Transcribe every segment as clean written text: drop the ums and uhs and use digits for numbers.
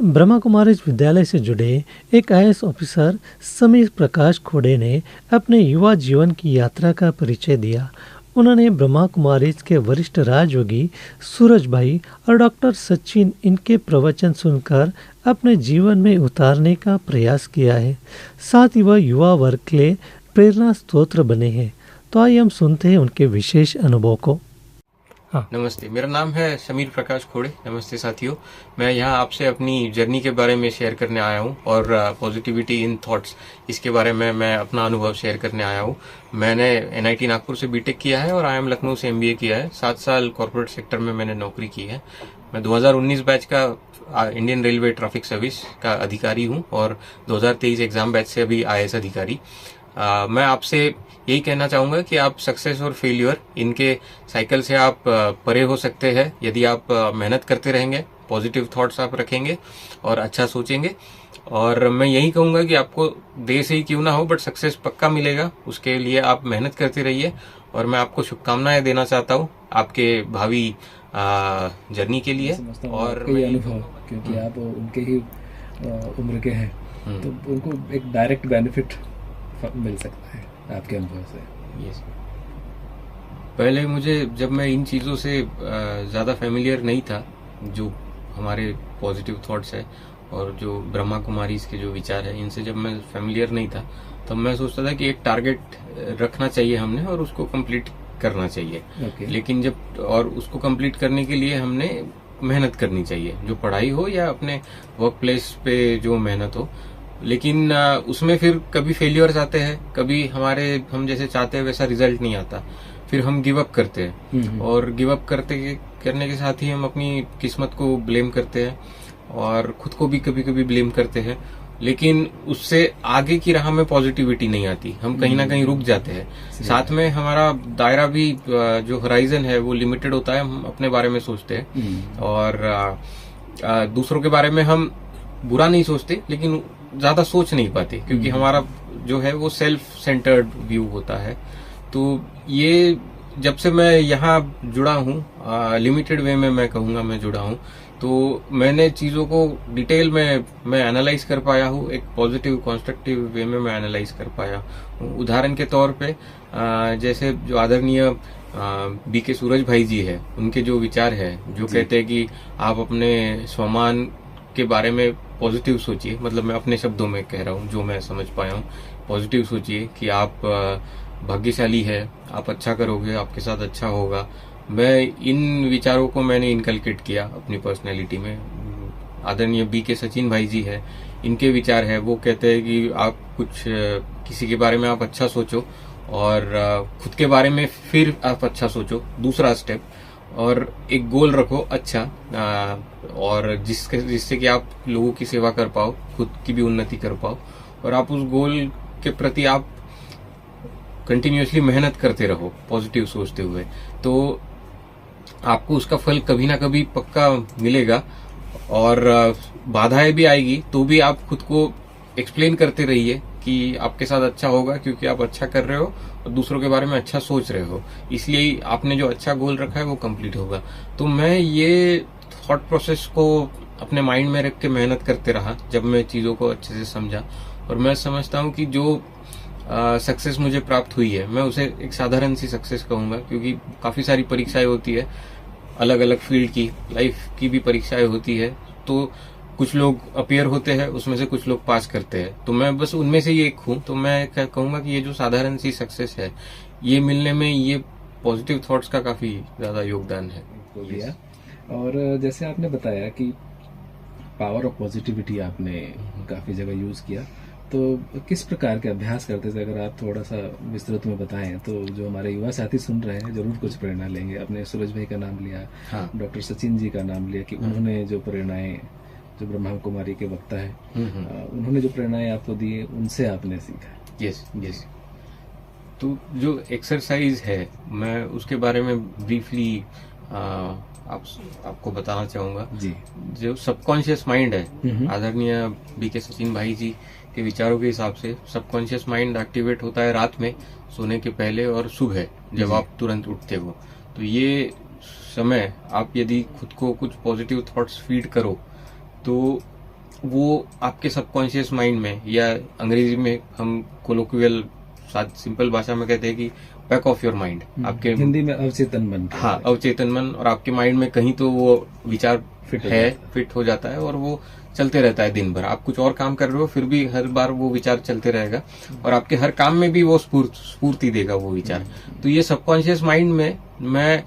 ब्रह्मा कुमारीज विद्यालय से जुड़े एक आईएएस ऑफिसर समीर प्रकाश खोड़े ने अपने युवा जीवन की यात्रा का परिचय दिया। उन्होंने ब्रह्मा कुमारीज के वरिष्ठ राजयोगी सूरज भाई और डॉक्टर सचिन इनके प्रवचन सुनकर अपने जीवन में उतारने का प्रयास किया है। साथ ही वह युवा वर्ग के लिए प्रेरणा स्रोत बने हैं। तो आइए हम सुनते हैं उनके विशेष अनुभव को। नमस्ते, मेरा नाम है समीर प्रकाश खोड़े। नमस्ते साथियों, मैं यहाँ आपसे अपनी जर्नी के बारे में शेयर करने आया हूँ और पॉजिटिविटी इन थॉट्स इसके बारे में मैं अपना अनुभव शेयर करने आया हूँ। मैंने एनआईटी नागपुर से बीटेक किया है और आईएम लखनऊ से एमबीए किया है। 7 साल कॉर्पोरेट सेक्टर में मैंने नौकरी की है। मैं 2019 बैच का इंडियन रेलवे ट्रैफिक सर्विस का अधिकारी हूँ और 2023 एग्जाम बैच से अभी आईएएस अधिकारी। मैं आपसे यही कहना चाहूंगा कि आप सक्सेस और फेल्यूर इनके साइकिल से आप परे हो सकते हैं यदि आप मेहनत करते रहेंगे, पॉजिटिव थॉट्स आप रखेंगे और अच्छा सोचेंगे। और मैं यही कहूंगा कि आपको देर से ही क्यों ना हो बट सक्सेस पक्का मिलेगा। उसके लिए आप मेहनत करते रहिए और मैं आपको शुभकामनाएं देना चाहता हूँ आपके भावी जर्नी के लिए। और अनुभव क्योंकि आप उनके ही उम्र के हैं तो उनको एक डायरेक्ट बेनिफिट मिल सकता है आपके अनुभव से। यस, पहले मुझे जब मैं इन चीज़ों से ज़्यादा फेमिलियर नहीं था, जो हमारे पॉजिटिव थॉट्स है और जो ब्रह्मा कुमारीज के जो विचार है, इनसे जब मैं फेमिलियर नहीं था तब मैं सोचता था कि एक टारगेट रखना चाहिए हमने और उसको कंप्लीट करना चाहिए। लेकिन जब और उसको कंप्लीट करने के लिए हमने मेहनत करनी चाहिए, जो पढ़ाई हो या अपने वर्क प्लेस पे जो मेहनत हो। लेकिन उसमें फिर कभी फेलियर्स आते हैं, कभी हम जैसे चाहते हैं वैसा रिजल्ट नहीं आता, फिर हम गिव अप करते हैं और गिव अप करने के साथ ही हम अपनी किस्मत को ब्लेम करते हैं और खुद को भी कभी कभी ब्लेम करते हैं। लेकिन उससे आगे की राह में पॉजिटिविटी नहीं आती, हम कहीं ना कहीं रुक जाते हैं। साथ में हमारा दायरा भी जो होराइजन है वो लिमिटेड होता है। हम अपने बारे में सोचते हैं और दूसरों के बारे में हम बुरा नहीं सोचते लेकिन ज्यादा सोच नहीं पाते क्योंकि हमारा जो है वो सेल्फ सेंटर्ड व्यू होता है। तो ये जब से मैं यहाँ जुड़ा हूँ, लिमिटेड वे में मैं कहूँगा मैं जुड़ा हूँ, तो मैंने चीजों को डिटेल में मैं एनालाइज कर पाया हूँ। एक पॉजिटिव कंस्ट्रक्टिव वे में मैं एनालाइज कर पाया हूँ। उदाहरण के तौर पे जैसे जो आदरणीय बीके सूरज भाई जी है, उनके जो विचार है जो कहते हैं कि आप अपने स्वमान के बारे में पॉजिटिव सोचिए, मतलब मैं अपने शब्दों में कह रहा हूँ जो मैं समझ पाया हूँ। पॉजिटिव सोचिए कि आप भाग्यशाली है, आप अच्छा करोगे, आपके साथ अच्छा होगा। मैं इन विचारों को मैंने इनकलकेट किया अपनी पर्सनैलिटी में। आदरणीय बीके सचिन भाई जी है, इनके विचार है, वो कहते हैं कि आप किसी के बारे में आप अच्छा सोचो और खुद के बारे में फिर आप अच्छा सोचो, दूसरा स्टेप, और एक गोल रखो अच्छा, और जिससे कि आप लोगों की सेवा कर पाओ, खुद की भी उन्नति कर पाओ और आप उस गोल के प्रति आप कंटिन्यूअसली मेहनत करते रहो पॉजिटिव सोचते हुए, तो आपको उसका फल कभी ना कभी पक्का मिलेगा। और बाधाएं भी आएगी तो भी आप खुद को एक्सप्लेन करते रहिए कि आपके साथ अच्छा होगा क्योंकि आप अच्छा कर रहे हो और दूसरों के बारे में अच्छा सोच रहे हो, इसलिए आपने जो अच्छा गोल रखा है वो कंप्लीट होगा। तो मैं ये थॉट प्रोसेस को अपने माइंड में रख के मेहनत करते रहा जब मैं चीजों को अच्छे से समझा। और मैं समझता हूँ कि जो सक्सेस मुझे प्राप्त हुई है मैं उसे एक साधारण सी सक्सेस कहूंगा, क्योंकि काफी सारी परीक्षाएं होती है, अलग अलग फील्ड की लाइफ की भी परीक्षाएं होती है। तो कुछ लोग अपीयर होते हैं, उसमें से कुछ लोग पास करते हैं, तो मैं बस उनमें से ही एक हूँ। तो मैं कहूंगा कि ये जो साधारण सी सक्सेस है ये मिलने में ये पॉजिटिव थॉट्स का काफी ज्यादा योगदान है। और जैसे आपने बताया कि पावर ऑफ पॉजिटिविटी आपने काफी जगह यूज किया, तो किस प्रकार के अभ्यास करते थे, अगर आप थोड़ा सा विस्तृत में बताएं तो जो हमारे युवा साथी सुन रहे हैं जरूर कुछ प्रेरणा लेंगे। आपने सूरज भाई का नाम लिया, डॉक्टर सचिन जी का नाम लिया कि उन्होंने जो प्रेरणाएं, जो ब्रह्मा कुमारी के वक्ता है, उन्होंने जो प्रेरणाएं आपको दी उनसे आपने सीखा। यस। तो जो एक्सरसाइज है मैं उसके बारे में ब्रीफली आपको बताना चाहूंगा जी। जो सबकॉन्शियस माइंड है, आदरणीय बीके सचिन भाई जी के विचारों के हिसाब से सबकॉन्शियस माइंड एक्टिवेट होता है रात में सोने के पहले और सुबह जब आप तुरंत उठते हो। तो ये समय आप यदि खुद को कुछ पॉजिटिव थॉट्स फीड करो तो वो आपके सबकॉन्शियस माइंड में, या अंग्रेजी में हम कोलोक्वियल सिंपल भाषा में कहते हैं कि बैक ऑफ योर माइंड, आपके हिंदी में अवचेतन मन। हाँ, अवचेतन मन, और आपके माइंड में कहीं तो वो विचार फिट हो जाता है और वो चलते रहता है दिन भर। आप कुछ और काम कर रहे हो फिर भी हर बार वो विचार चलते रहेगा और आपके हर काम में भी वो स्फूर्ति देगा वो विचार। तो ये सबकॉन्शियस माइंड में मैं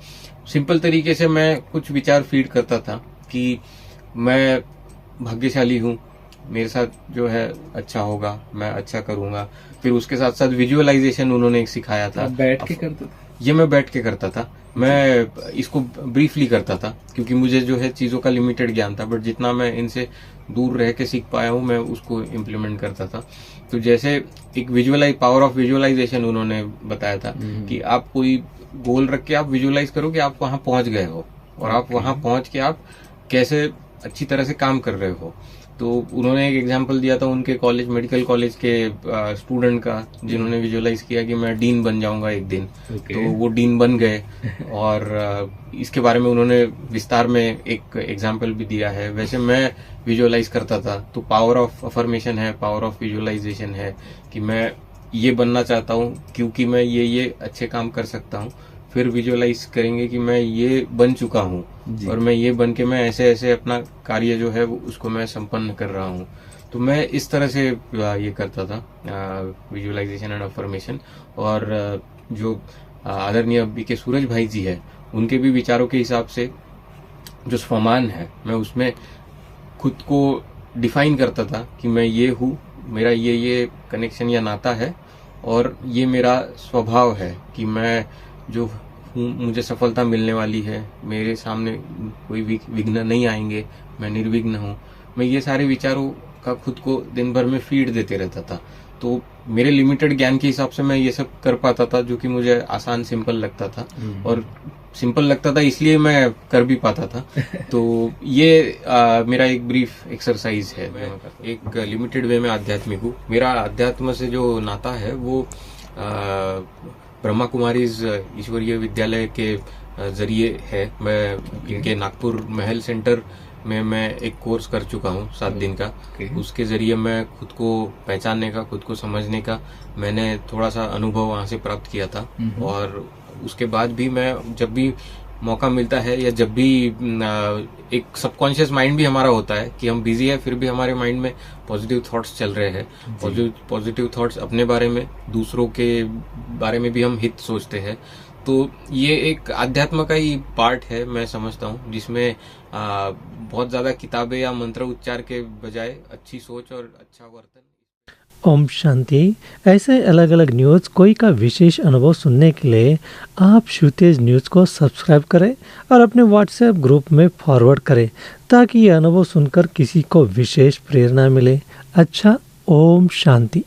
सिंपल तरीके से मैं कुछ विचार फीड करता था कि मैं भाग्यशाली हूँ, मेरे साथ जो है अच्छा होगा, मैं अच्छा करूंगा। फिर उसके साथ साथ विजुअलाइजेशन उन्होंने एक सिखाया था। बैठ के करते थे? ये मैं बैठ के करता था। मैं इसको ब्रीफली करता था क्योंकि मुझे जो है चीजों का लिमिटेड ज्ञान था, बट जितना मैं इनसे दूर रह के सीख पाया हूँ मैं उसको इम्प्लीमेंट करता था। तो जैसे एक पावर ऑफ विजुअलाइजेशन उन्होंने बताया था कि आप कोई गोल रख के आप विजुअलाइज करो कि आप वहां पहुंच गए हो और आप वहां पहुंच के आप कैसे अच्छी तरह से काम कर रहे हो। तो उन्होंने एक एग्जांपल दिया था उनके कॉलेज, मेडिकल कॉलेज के स्टूडेंट का, जिन्होंने विजुअलाइज किया कि मैं डीन बन जाऊंगा एक दिन। तो वो डीन बन गए और इसके बारे में उन्होंने विस्तार में एक एग्जांपल भी दिया है। वैसे मैं विजुअलाइज करता था। तो पावर ऑफ अफर्मेशन है, पावर ऑफ विजुअलाइजेशन है कि मैं ये बनना चाहता हूँ क्योंकि मैं ये अच्छे काम कर सकता हूँ। फिर विजुअलाइज करेंगे कि मैं ये बन चुका हूँ और मैं ये बन के मैं ऐसे ऐसे अपना कार्य जो है उसको मैं संपन्न कर रहा हूँ। तो मैं इस तरह से ये करता था, विजुअलाइजेशन एंड अफर्मेशन। और जो आदरणीय बीके सूरज भाई जी है, उनके भी विचारों के हिसाब से जो स्वमान है, मैं उसमें खुद को डिफाइन करता था कि मैं ये हूँ, मेरा ये कनेक्शन या नाता है और ये मेरा स्वभाव है कि मैं जो हूँ, मुझे सफलता मिलने वाली है, मेरे सामने कोई विघ्न नहीं आएंगे, मैं निर्विघ्न हूँ। मैं ये सारे विचारों का खुद को दिन भर में फीड देते रहता था। तो मेरे लिमिटेड ज्ञान के हिसाब से मैं ये सब कर पाता था, जो कि मुझे आसान सिंपल लगता था। और सिंपल लगता था इसलिए मैं कर भी पाता था। तो ये मेरा एक ब्रीफ एक्सरसाइज है। मैं एक लिमिटेड वे में आध्यात्मिक हूँ। मेरा अध्यात्म से जो नाता है वो ब्रह्मा कुमारीज ईश्वरीय विद्यालय के जरिए है। मैं इनके नागपुर महल सेंटर में मैं एक कोर्स कर चुका हूँ 7 दिन का। उसके जरिए मैं खुद को पहचानने का, खुद को समझने का मैंने थोड़ा सा अनुभव वहां से प्राप्त किया था। और उसके बाद भी मैं जब भी मौका मिलता है या जब भी एक सबकॉन्शियस माइंड भी हमारा होता है कि हम बिजी है फिर भी हमारे माइंड में पॉजिटिव थॉट्स चल रहे हैं। पॉजिटिव थॉट्स अपने बारे में, दूसरों के बारे में भी हम हित सोचते हैं। तो ये एक अध्यात्म का ही पार्ट है मैं समझता हूँ, जिसमें बहुत ज्यादा किताबें या मंत्र उच्चार के बजाय अच्छी सोच और अच्छा वर्तन। ओम शांति। ऐसे अलग अलग न्यूज़ कोई का विशेष अनुभव सुनने के लिए आप श्रुतेज न्यूज़ को सब्सक्राइब करें और अपने व्हाट्सएप ग्रुप में फॉरवर्ड करें ताकि ये अनुभव सुनकर किसी को विशेष प्रेरणा मिले। अच्छा, ओम शांति।